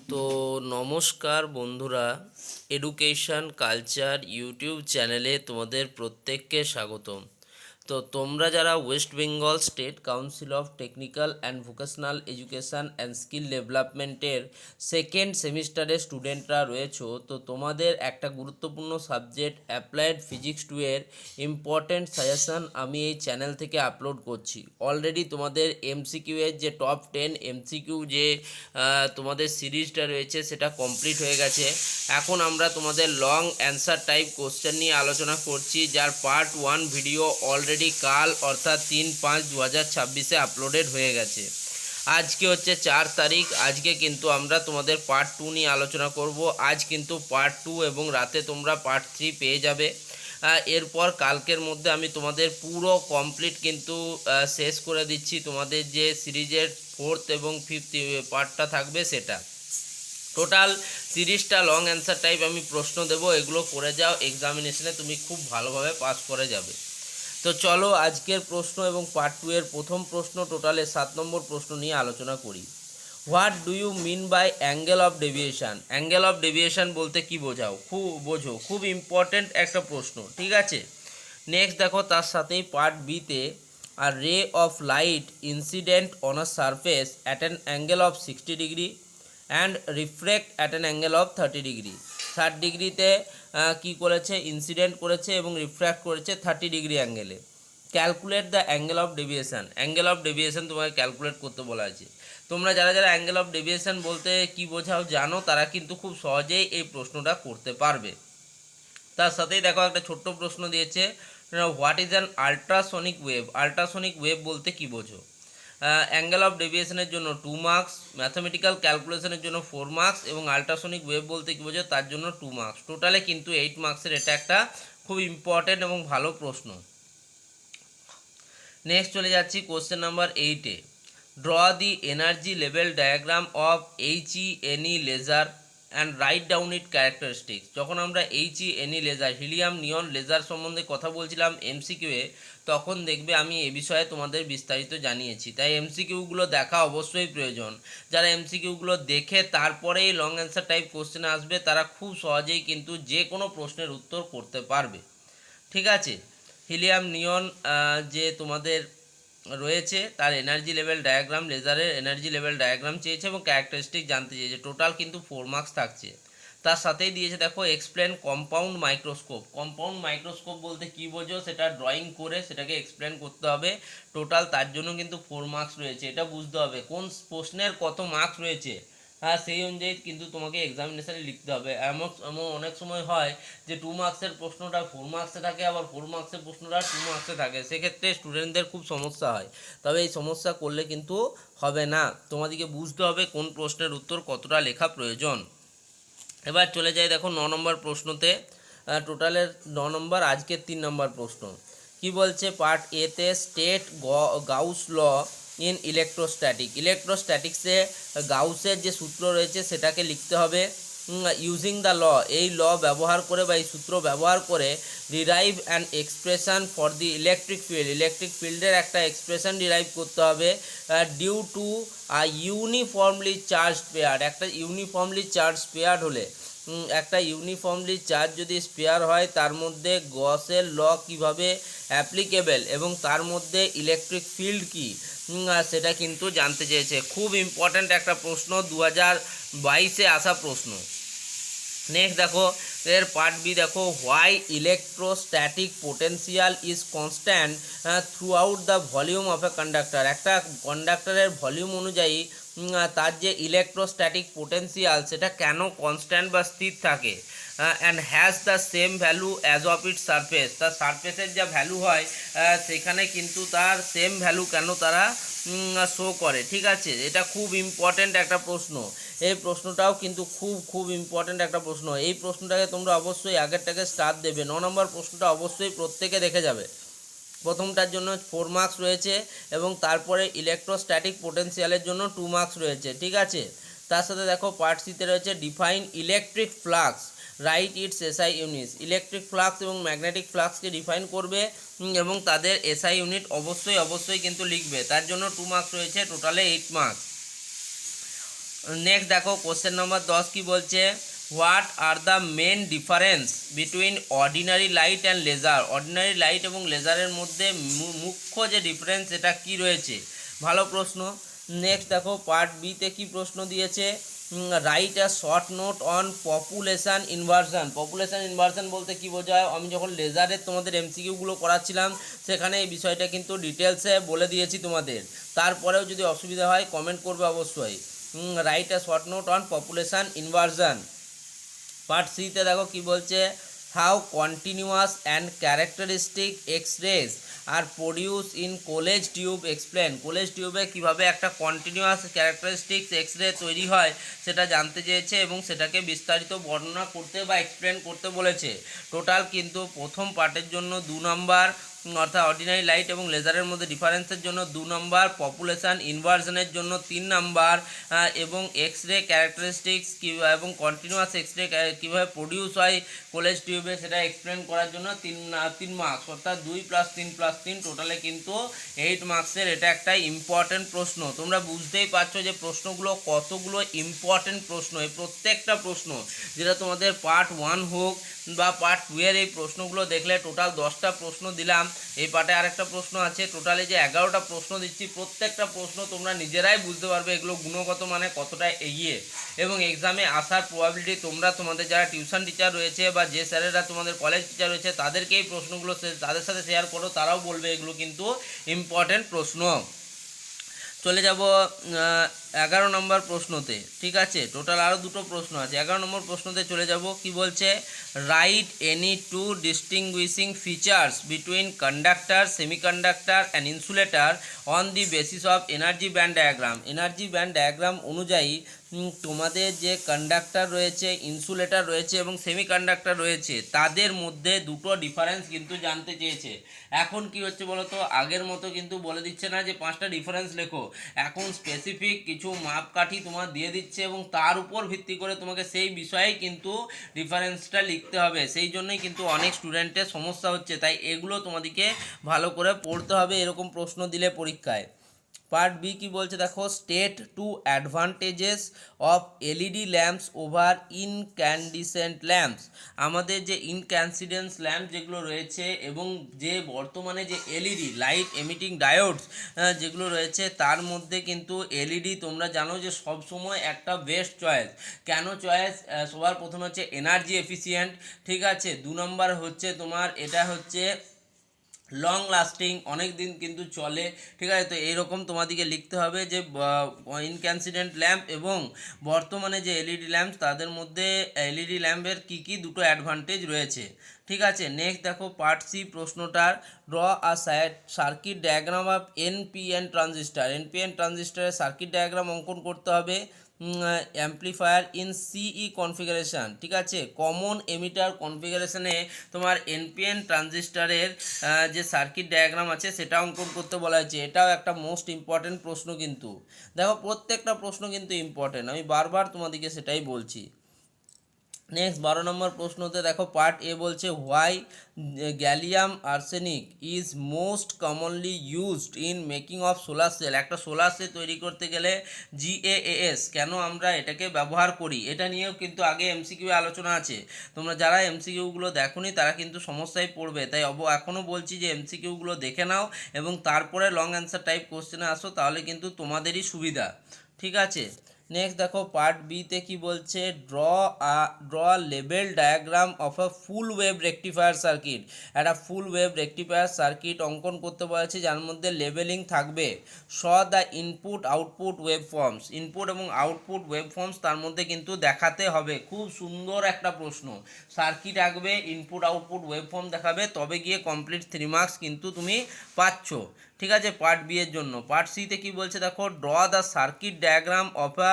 তো নমস্কার বন্ধুরা, এডুকেশন কালচার ইউটিউব চ্যানেলে তোমাদের প্রত্যেককে স্বাগতম। তো তোমরা যারা West Bengal state council of technical and vocational education and skill ডেভেলপমেন্টের সেকেন্ড সেমিস্টারের স্টুডেন্টরা রয়েছো, তো তোমাদের একটা গুরুত্বপূর্ণ সাবজেক্ট অ্যাপ্লাইড ফিজিক্স 2 এর ইম্পর্ট্যান্ট সাজেশান আমি এই চ্যানেল থেকে আপলোড করছি। অলরেডি তোমাদের এমসিকিউ এর যে টপ 10 এমসিকিউ যে তোমাদের সিরিজটা রয়েছে সেটা কমপ্লিট হয়ে গেছে। এখন আমরা তোমাদের লং অ্যান্সার টাইপ কোশ্চেন নিয়ে আলোচনা করছি, যার পার্ট 1 ভিডিও অলরেডি কাল অর্থাৎ 3/5/2026 আপলোডেড হয়ে গেছে। আজকে হচ্ছে 4 তারিখ। আজকে কিন্তু আমরা তোমাদের পার্ট 2 নিয়ে আলোচনা করব। আজ কিন্তু পার্ট 2 এবং রাতে তোমরা পার্ট 3 পেয়ে যাবে। এরপর কালকের মধ্যে আমি তোমাদের পুরো কমপ্লিট কিন্তু শেষ করে দিচ্ছি। তোমাদের যে সিরিজের 4th এবং 5th পার্টটা থাকবে সেটা টোটাল 30টা লং অ্যান্সার টাইপ আমি প্রশ্ন দেব, এগুলো করে যাও, এক্সামিনেশনে তুমি খুব ভালোভাবে পাস করে যাবে। তো চলো আজকের প্রশ্ন এবং পার্ট 2 এর প্রথম প্রশ্ন, টোটালে 7 নম্বর প্রশ্ন নিয়ে আলোচনা করি। What do you mean by angle of deviation? Angle of deviation বলতে কি বোঝাও? খুব ইম্পর্টেন্ট একটা প্রশ্ন, ঠিক আছে। নেক্সট দেখো, তার সাথেই পার্ট বিতে আর ray of light incident on a surface at an angle of 60 degree and reflect at an angle of 30 degree. 60 ডিগ্রিতে কী করেছে? ইনসিডেন্ট করেছে এবং রিফ্র্যাক্ট করেছে 30 ডিগ্রি অ্যাঙ্গেলে। Calculate the angle of deviation. Angle of deviation তোমাকে calculate করতে বলা আছে। তোমরা যারা যারা অ্যাঙ্গেল অফ ডেভিয়েশন বলতে কি বোঝাও জানো, তারা কিন্তু খুব সহজেই এই প্রশ্নটা করতে পারবে। তার সাথেই দেখো একটা ছোট্ট প্রশ্ন দিয়েছে, what is an ultrasonic wave? Ultrasonic wave বলতে কি বোঝো? অ্যাঙ্গেল অফ ডেভিয়েশনের জন্য 2 মার্কস, ম্যাথামেটিক্যাল ক্যালকুলেশনের জন্য 4 মার্কস এবং আল্ট্রাসনিক ওয়েভ বলতে কী বোঝো তার জন্য 2 মার্কস। টোটালে কিন্তু 8 মার্কসের এটা একটা খুব ইম্পর্ট্যান্ট এবং ভালো প্রশ্ন। নেক্সট চলে যাচ্ছি কোশ্চেন নাম্বার 8-এ। Draw the energy level diagram of HENE laser and write down it characteristics. যখন আমরা HENE laser, helium neon laser সম্বন্ধে কথা বলছিলাম এমসিকিউয়ে, তখন দেখবে আমি এ বিষয়ে তোমাদের বিস্তারিত জানিয়েছি। তাই এমসিকিউগুলো দেখা অবশ্যই প্রয়োজন। যারা এমসিকিউগুলো দেখে তারপরেই লং অ্যান্সার টাইপ কোশ্চেনে আসবে, তারা খুব সহজেই কিন্তু যে কোনো প্রশ্নের উত্তর করতে পারবে, ঠিক আছে। হিলিয়াম নিয়ন যে তোমাদের রয়েছে তার এনার্জি লেভেল ডায়াগ্রাম, লেজারের এনার্জি লেভেল ডায়াগ্রাম চেয়েছে এবং ক্যারেক্টারিস্টিক জানতে চেয়েছে। টোটাল কিন্তু 4 মার্কস থাকছে। তার সাথেই দিয়েছে দেখো explain compound microscope. Compound microscope বলতে কী বোঝো সেটা ড্রয়িং করে সেটাকে এক্সপ্লেন করতে হবে। টোটাল তার জন্য কিন্তু 4 মার্কস রয়েছে। এটা বুঝতে হবে কোন প্রশ্নের কত মার্কস রয়েছে, সেই অনুযায়ী কিন্তু তোমাকে এক্সামিনেশানে লিখতে হবে। এমন অনেক সময় হয় যে 2 মার্কসের প্রশ্নটা 4 মার্কসে থাকে, আবার 4 মার্কসের প্রশ্নটা 2 মার্কসে থাকে। সেক্ষেত্রে স্টুডেন্টদের খুব সমস্যা হয়। তবে এই সমস্যা করলে কিন্তু হবে না, তোমাদেরকে বুঝতে হবে কোন প্রশ্নের উত্তর কতটা লেখা প্রয়োজন। এবার চলে যাই দেখো 9 নম্বর প্রশ্নতে। টোটালের 9 নম্বর, আজকের 3 নম্বর প্রশ্ন। কি বলছে? পার্ট এতে state Gauss law in electrostatic. ইলেকট্রোস্ট্যাটিক্সে গাউসের যে সূত্র রয়েছে সেটাকে লিখতে হবে। ইউজিং দ্য ল, এই ল ব্যবহার করে বা এই সূত্র ব্যবহার করে derive an expression for the electric field. Electric ফিল্ডের একটা এক্সপ্রেশন ডিরাইভ করতে হবে due to uniformly charge pair. একটা ইউনিফর্মলি চার্জ পেয়ার হলে, একটা ইউনিফর্মলি চার্জ যদি স্পেয়ার হয় তার মধ্যে গসের ল কীভাবে অ্যাপ্লিকেবল এবং তার মধ্যে ইলেকট্রিক ফিল্ড কী, সেটা কিন্তু জানতে চেয়েছে। খুব ইম্পর্ট্যান্ট একটা প্রশ্ন, 2022-এ আসা প্রশ্ন। নেক্সট দেখো এর পার্ট বি দেখো, why electrostatic potential is constant through out the volume of a conductor. একটা কন্ডাক্টরের ভলিউম অনুযায়ী তার যে ইলেকট্রোস্ট্যাটিক পোটেন্সিয়াল সেটা কেন কনস্ট্যান্ট বা স্থির থাকে। And has the same value as of it surface. তার সারফেসের যা ভ্যালু হয় সেখানে কিন্তু তার সেম ভ্যালু কেন তারা শো করে, ঠিক আছে। এটা খুব ইম্পর্ট্যান্ট একটা প্রশ্ন। এই প্রশ্নটাও কিন্তু খুব ইম্পর্ট্যান্ট একটা প্রশ্ন। এই প্রশ্নটাকে তোমরা অবশ্যই আগেরটাকে স্টার দেবে। 9 নম্বর প্রশ্নটা অবশ্যই প্রত্যেকে দেখে যাবে। প্রথমটার জন্য 4 মার্কস রয়েছে এবং তারপরে ইলেকট্রোস্ট্যাটিক পোটেন্সিয়ালের জন্য 2 মার্কস রয়েছে, ঠিক আছে। তার সাথে দেখো পার্ট সিতে রয়েছে define electric flux, right its SI units. Electric flux এবং ম্যাগনেটিক ফ্লাক্সকে ডিফাইন করবে এবং তাদের এসআই ইউনিট অবশ্যই কিন্তু লিখবে। তার জন্য 2 মার্কস রয়েছে, টোটালে 8 মার্কস। নেক্সট দেখো কোশ্চেন নম্বর 10 কি বলছে, what are the main difference between ordinary light and laser. Ordinary light এবং লেজারের মধ্যে মুখ্য যে ডিফারেন্স এটা কি রয়েছে। ভালো প্রশ্ন। নেক্সট দেখো পার্ট বিতে কি প্রশ্ন দিয়েছে, right a short note on population inversion. Population inversion বলতে কি বোঝায়, আমি যখন লেজারের তোমাদের এমসিকিউগুলো করাচ্ছিলাম সেখানে এই বিষয়টা কিন্তু ডিটেলসে বলে দিয়েছি তোমাদের। তারপরেও যদি অসুবিধা হয় কমেন্ট করবে অবশ্যই। Write a short note on population inversion. Part সিতে দেখো কি বলছে, how continuous and characteristic X rays are produced in Coolidge tube explain. Coolidge টিউবে কীভাবে একটা কন্টিনিউয়াস ক্যারেক্টারিস্টিক্স এক্স রে তৈরি হয় সেটা জানতে চেয়েছে এবং সেটাকে বিস্তারিত বর্ণনা করতে বা এক্সপ্লেন করতে বলেছে। টোটাল কিন্তু প্রথম পার্টের জন্য 2 নম্বর, অর্থাৎ অর্ডিনারি লাইট এবং লেজারের মধ্যে ডিফারেন্সের জন্য 2 নম্বর, পপুলেশান ইনভার্সনের জন্য 3 নম্বর এবং এক্স রে ক্যারেক্টারিস্টিক্স এবং কন্টিনিউয়াস এক্স রে কীভাবে প্রডিউস হয় কোলেজ টিউবে সেটা এক্সপ্লেন করার জন্য 3 মার্কস, অর্থাৎ 2 + 3 + 3 টোটালে কিন্তু 8 মার্কসের এটা একটা ইম্পর্টেন্ট প্রশ্ন। তোমরা বুঝতেই পারছো যে প্রশ্নগুলো কতগুলো ইম্পর্টেন্ট প্রশ্ন। এই প্রত্যেকটা প্রশ্ন যেটা তোমাদের পার্ট 1 হোক বা পার্ট 2 এর এই প্রশ্নগুলো দেখলে টোটাল 10টা প্রশ্ন দিলাম, এই পার্টে আরেকটা প্রশ্ন আছে, টোটালে যে 11টা প্রশ্ন দিচ্ছি প্রত্যেকটা প্রশ্ন তোমরা নিজেরাই বুঝতে পারবে এগুলো গুণগত মানে কতটা এগিয়ে এবং এক্সামে আসার প্রবাবিলিটি তোমরা তোমাদের যারা টিউশন টিচার রয়েছে বা যে স্যারেরা তোমাদের কলেজ টিচার রয়েছে তাদেরকে এই প্রশ্নগুলো তাদের সাথে শেয়ার করো, তারাও বলবে এগুলো কিন্তু ইম্পর্টেন্ট প্রশ্ন। চলে যাব 11 নম্বর প্রশ্নতে। ঠিক আছে, টোটাল আরও 2টো প্রশ্ন আছে। 11 নম্বর প্রশ্নতে চলে যাব, কি বলছে, right any 2 distinguishing features between conductor, semiconductor and insulator on the basis of energy band diagram. Energy band diagram অনুযায়ী তোমাদের যে কন্ডাক্টর রয়েছে, ইনসুলেটর রয়েছে এবং সেমিকন্ডাক্টর রয়েছে তাদের মধ্যে 2টো ডিফারেন্স কিন্তু জানতে চেয়েছে। এখন কি হচ্ছে বলো তো, আগের মতো কিন্তু বলে দিচ্ছে না যে 5টা ডিফারেন্স লেখো, এখন স্পেসিফিক কিছু মাপকাঠি তোমার দিয়ে দিচ্ছে এবং তার উপর ভিত্তি করে তোমাকে সেই বিষয়েই কিন্তু ডিফারেন্সটা লিখতে হবে। সেই জন্যই কিন্তু অনেক স্টুডেন্টের সমস্যা হচ্ছে, তাই এগুলো তোমাদেরকে ভালো করে পড়তে হবে এরকম প্রশ্ন দিলে পরীক্ষায়। পার্ট বি কি বলছে দেখো, state 2 advantages of LED lamps over ইনক্যান্ডিসেন্ট lamps. আমাদের যে ইনক্যান্সিডেন্স ল্যাম্প যেগুলো রয়েছে এবং যে বর্তমানে যে এলইডি লাইট এমিটিং ডায়োডস যেগুলো রয়েছে তার মধ্যে কিন্তু এলইডি তোমরা জানো যে সব সময় একটা বেস্ট চয়েস। কেন চয়েস? সবার প্রথমে হচ্ছে এনার্জি এফিসিয়েন্ট, ঠিক আছে। 2 নম্বর হচ্ছে তোমার এটা হচ্ছে লং লাস্টিং, অনেক দিন কিন্তু চলে, ঠিক আছে। তো এইরকম তোমাদেরকে লিখতে হবে যে ইনক্যান্সিডেন্ট ল্যাম্প এবং বর্তমানে যে এলইডি ল্যাম্প তাদের মধ্যে এলইডি ল্যাম্পের কী কী 2টো অ্যাডভান্টেজ রয়েছে, ঠিক আছে। নেক্সট দেখো পার্ট সি প্রশ্নটার, draw a circuit diagram of NPN transistor. NPN ট্রানজিস্টারের সার্কিট ডায়াগ্রাম অঙ্কন করতে হবে। অ্যাম্প্লিফায়ার ইন সিই কনফিগারেশান, ঠিক আছে। কমন এমিটার কনফিগারেশনে তোমার এনপিএন ট্রানজিস্টারের যে সার্কিট ডায়াগ্রাম আছে সেটা অঙ্কন করতে বলা হয়েছে। এটাও একটা মোস্ট ইম্পর্টেন্ট প্রশ্ন কিন্তু। দেখো প্রত্যেকটা প্রশ্ন কিন্তু ইম্পর্টেন্ট, আমি বারবার তোমাদেরকে সেটাই বলছি। নেক্সট 12 নম্বর প্রশ্নতে দেখো পার্ট এ বলছে, why gallium arsenic is most commonly used in making of solar cell. একটা সোলার সেল তৈরি করতে গেলে GaAs কেন আমরা এটাকে ব্যবহার করি, এটা নিয়েও কিন্তু আগে এমসিকিউ আলোচনা আছে। তোমরা যারা এমসিকিউগুলো দেখোনি তারা কিন্তু সমস্যায় পড়বে, তাই এখনও বলছি যে এমসিকিউগুলো দেখে নাও এবং তারপরে লং অ্যান্সার টাইপ কোশ্চেনে আসো, তাহলে কিন্তু তোমাদেরই সুবিধা, ঠিক আছে। নেক্সট দেখো পার্ট বিতে কি বলছে, draw level diagram of a full wave rectifier circuit. একটা ফুল ওয়েভ রেকটিফায়ার সার্কিট অঙ্কন করতে বলেছে যার মধ্যে লেভেলিং থাকবে। Saw the input output wave forms, input এবং আউটপুট ওয়েভ ফর্মস তার মধ্যে কিন্তু দেখাতে হবে। খুব সুন্দর একটা প্রশ্ন, সার্কিট আঁকবে, ইনপুট আউটপুট ওয়েভ ফর্ম দেখাবে, তবে গিয়ে কমপ্লিট 3 মার্কস কিন্তু তুমি পাচ্ছ, ঠিক আছে। পার্ট বি এর জন্য পার্ট সিতে কি বলছে দেখো, draw the circuit diagram of a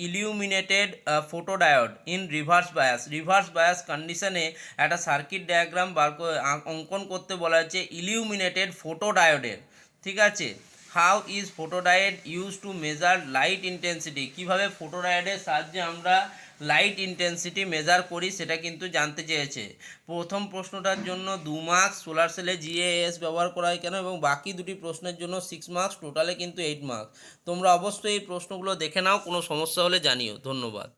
illuminated photodiode in reverse bias. Reverse bias কন্ডিশনে একটা সার্কিট ডায়াগ্রাম অঙ্কন করতে বলা হচ্ছে ইলিউমিনেটেড ফোটোডায়োডের, ঠিক আছে। How is photodiode use to measure light intensity, কীভাবে ফটোডায়োডের সাহায্যে আমরা লাইট ইন্টেন্সিটি মেজার করি সেটা কিন্তু জানতে চেয়েছে। প্রথম প্রশ্নটার জন্য 2 মার্কস, সোলার সেলে জিএএস ব্যবহার করা হয় কেন, এবং বাকি দুটি প্রশ্নের জন্য 6 মার্কস, টোটালে কিন্তু 8 মার্কস। তোমরা অবশ্যই এই প্রশ্নগুলো দেখে নাও, কোনো সমস্যা হলে জানিও। ধন্যবাদ।